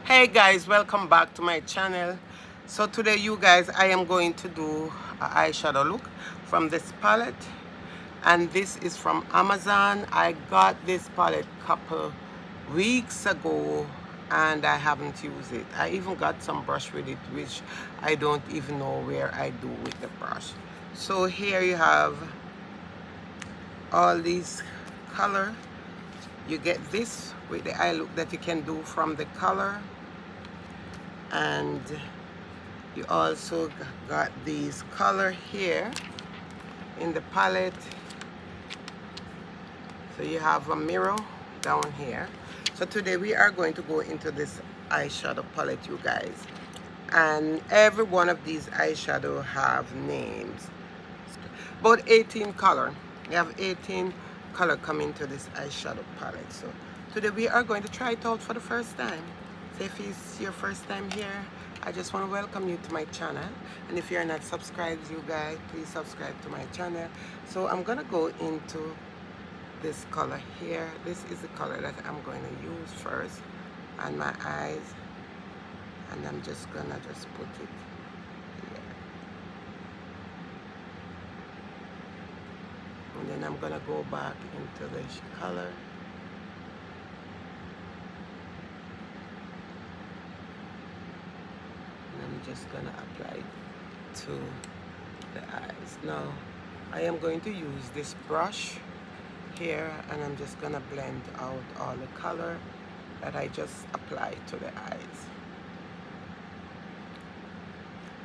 Hey guys, welcome back to my channel. So today you guys, I am going to do an eyeshadow look from this palette, and this is from Amazon. I got this palette couple weeks ago and I haven't used it. I even got some brush with it, which I don't even know where I do with the brush. So here you have all these color. You get this with the eye look that you can do from the color, and you also got these color here in the palette. So you have a mirror down here. So today we are going to go into this eyeshadow palette, you guys, and every one of these eyeshadow have names. About 18 color. We have 18 color coming to this eyeshadow palette. So today we are going to try it out for the first time. So if it's your first time here, I just want to welcome you to my channel. And if you're not subscribed, you guys, please subscribe to my channel. So I'm gonna go into this color here. This is the color that I'm going to use first on my eyes, and I'm just gonna put it here. And then I'm gonna go back into this color. And I'm just gonna apply it to the eyes. Now, I am going to use this brush here, and I'm just gonna blend out all the color that I just applied to the eyes.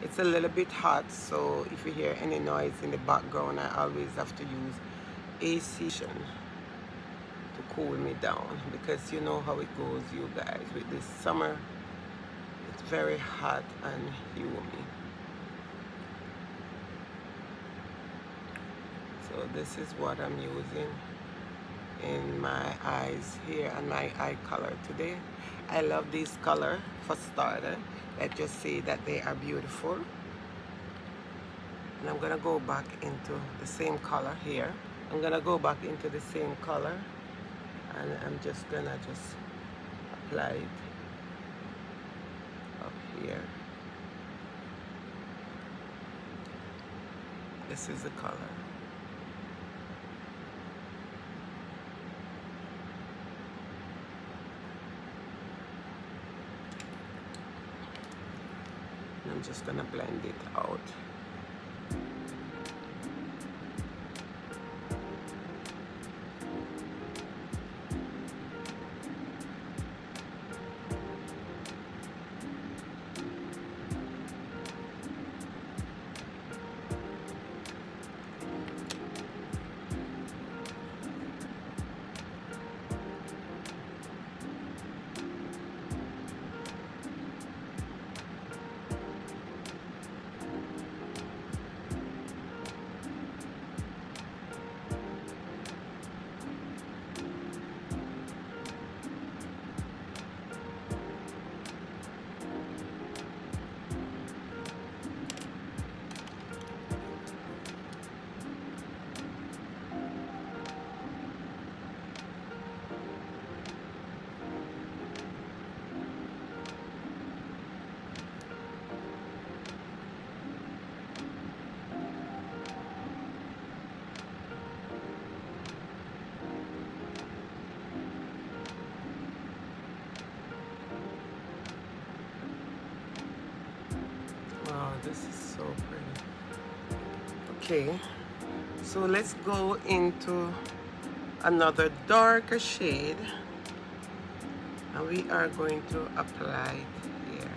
It's a little bit hot, so if you hear any noise in the background, I always have to use AC to cool me down, because you know how it goes, you guys, with this summer. It's very hot and humid. So this is what I'm using in my eyes here and my eye color today. I love this color for starter. Let's just say that they are beautiful. And I'm gonna go back into the same color here. I'm gonna go back into the same color, and I'm just gonna apply it up here. This is the color. And I'm just gonna blend it out. Wow, this is so pretty. Okay, so let's go into another darker shade, and we are going to apply it here.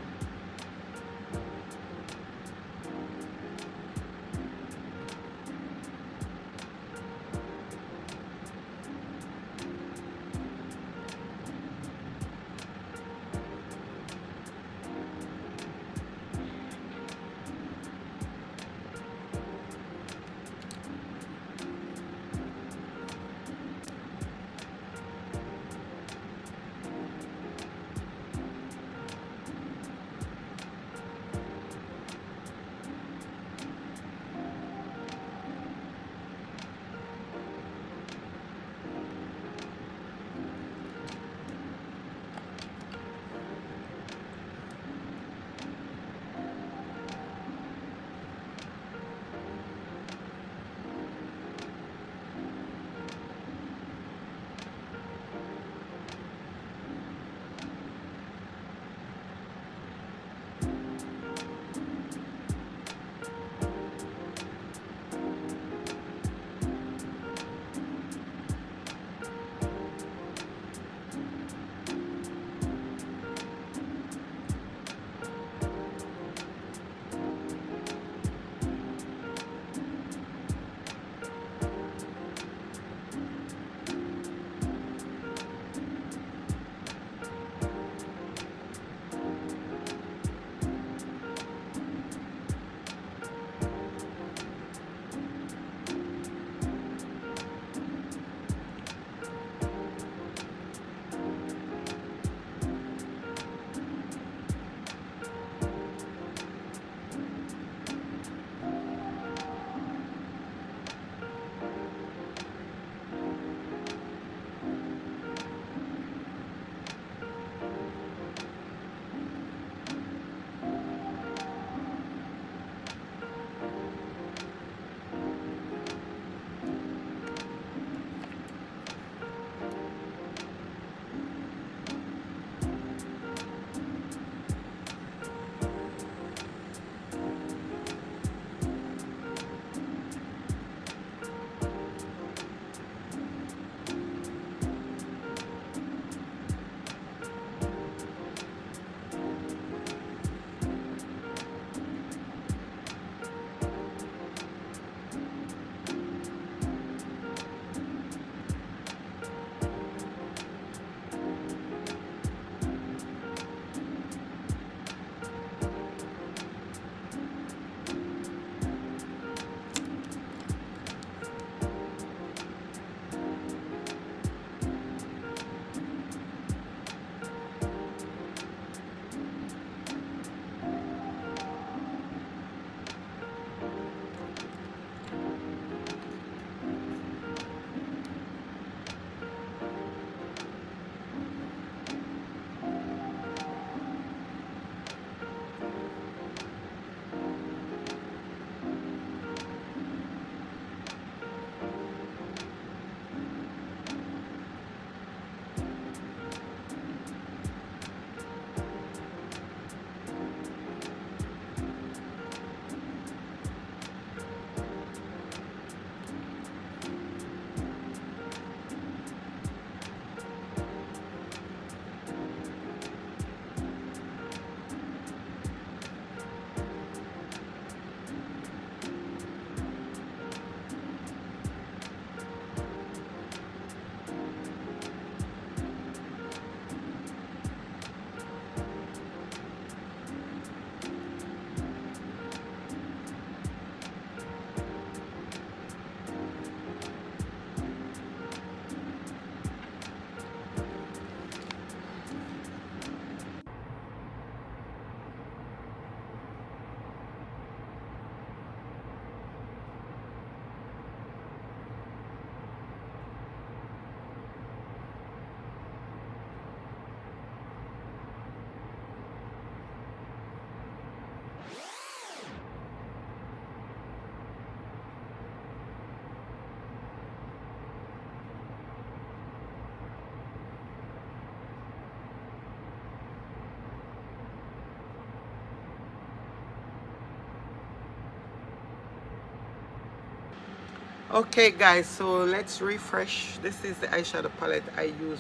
Okay guys, so let's refresh. This is the eyeshadow palette I use,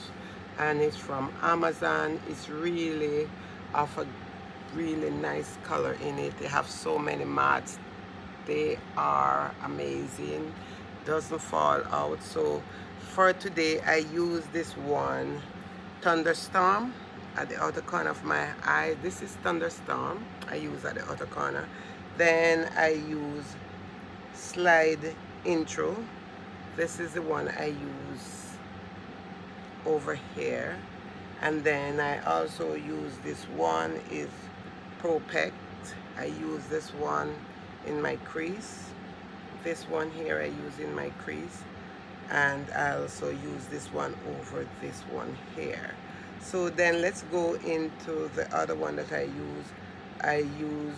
and it's from Amazon. It's really of a really nice color in it. They have so many mattes. They are amazing, doesn't fall out. So for today I use this one, Thunderstorm, at the outer corner of my eye. This is Thunderstorm I use at the outer corner. Then I use Slide Intro. This is the one I use over here. And then I also use this one is Propect. I use this one in my crease. This one here I use in my crease, and I also use this one over this one here. So then let's go into the other one that I use. I use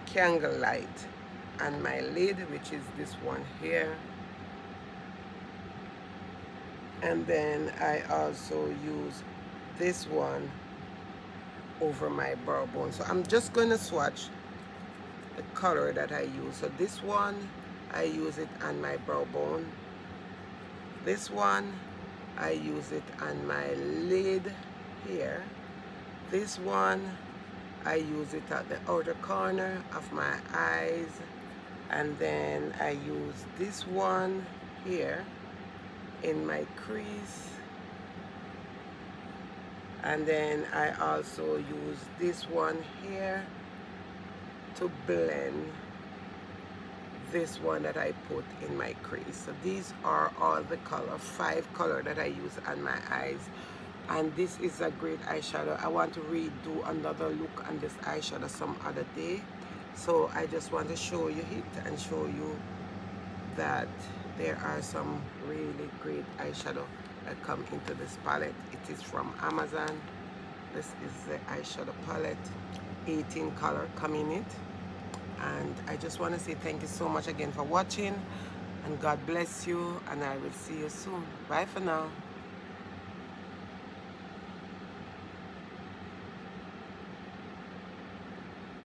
Candlelight and my lid, which is this one here. And then I also use this one over my brow bone. So I'm just going to swatch the color that I use. So this one, I use it on my brow bone. This one, I use it on my lid here. This one, I use it at the outer corner of my eyes. And then I use this one here in my crease. And then I also use this one here to blend this one that I put in my crease. So these are all the color, 5 color that I use on my eyes. And this is a great eyeshadow. I want to redo another look on this eyeshadow some other day. So I just want to show you it and show you that there are some really great eyeshadow that come into this palette. It is from Amazon. This is the eyeshadow palette, 18 color come in it. And I just want to say thank you so much again for watching, and God bless you, and I will see you soon. Bye for now.